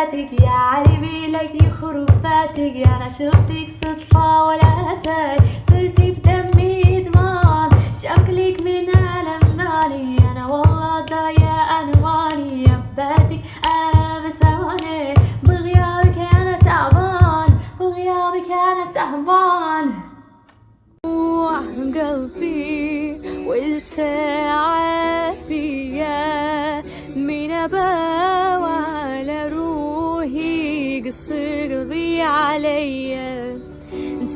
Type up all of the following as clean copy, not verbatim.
فاتك يا علي لك يخرب فاتك، انا شفتك صدفة ولا تاي، صرتي بدمي ادمان، شكلك من المداني، انا والله ضايع عنواني، يباتك انا بسواني، بغيابك انا تعبان، بغيابك انا تعبان. قلبي والتعبي يا من أباوى على روحي، قصر قضي عليا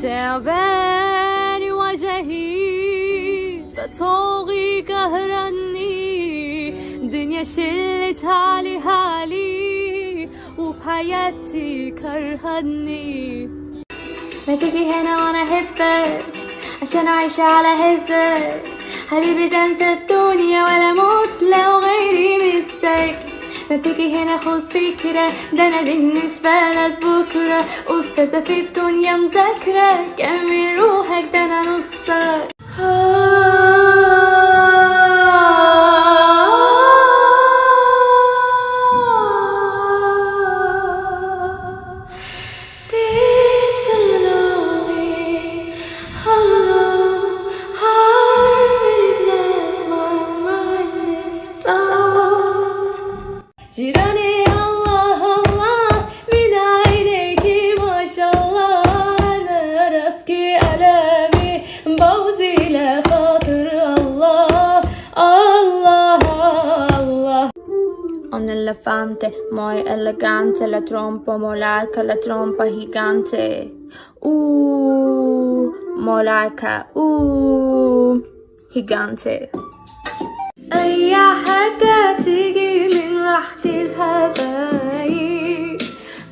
تعبان وجهي، بطوغي قهرني، دنيا شلت هالي وبحياتي كرهني. ما تجي هنا وانا احبك عشان عايشة على هزك، حبيبي ده انت الدنيا ولا موت لو غيري مسك. ما تيجي هنا خد فكرة، ده انا بالنسبة لك بكرة استاذة في الدنيا مذاكرة، كمل روحك ده انا نصك. جيراني الله الله من عينيكي ما شاء الله، انا راسكي ألامي بوزي لخاطر الله الله الله. On elefante muy elegante, la trompa molarca, la trompa gigante. Molarca gigante. أي حاجة تيجي من راحة الحبايب،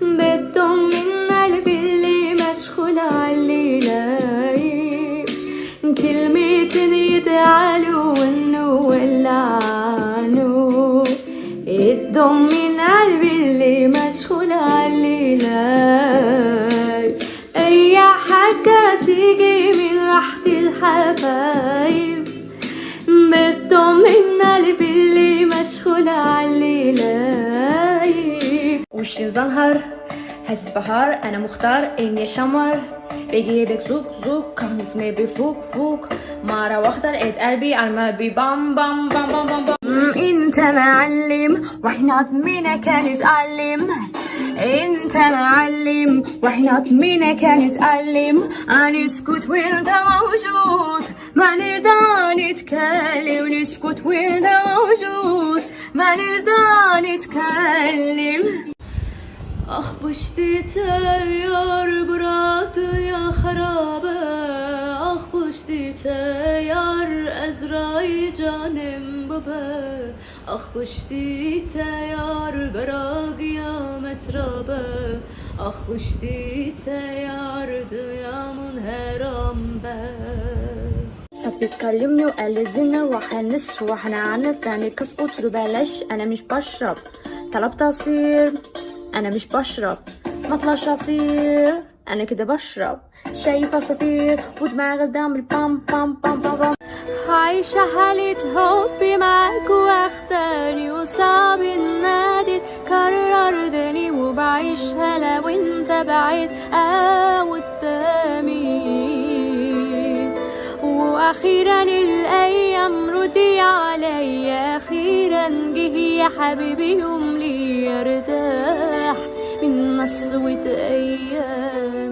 بدهم من قلبي اللي مشغول عاللي لايب، كلمتين يتعالوا ونولعانوا، بدهم من قلبي اللي مشغول عاللي لايب. أي حاجة تيجي من راحة الحبايب، بدهم من قلبي اللي مشغول عاللي لايب. وش زنهر هس بهار، انا مختار اني شمر، بجيبك زوك زوك كان اسمي بفوق فوق، مرة واختار ات قلبي عالمبي بام بام بام بام بام بام. انت معلم واحنا منا كان نتعلم، انت معلم واحنا منا كان نتعلم، هنسكت وانت موجود ما نرضى نتكلم، نسكت وانت موجود ما نرضى نتكلم. أخبشتي تيار برات يا خرابة، أخبشتي تيار أزراي جانم بابا، أخبشتي تيار براق يا مترابة، أخبشتي تيار دنيا منهرم فبيكلمني وقال لي زينة روح نسر واحنا عنا تاني كاس، قلت له بلاش انا مش بشرب، طلبت عصير انا مش بشرب، مطلعش عصير انا كده بشرب، شايفة صفير ودماغ قدام بالبام بام بام بام بام. عايشة حالة حبي معاك واخداني، وصعب النادي كررتني، وبعيش هلا وانت بعيد قدامي، واخيرا الايام ردي عليا، اخيرا جه يا حبيبي يوم لي ارتاح من نصوة ايام.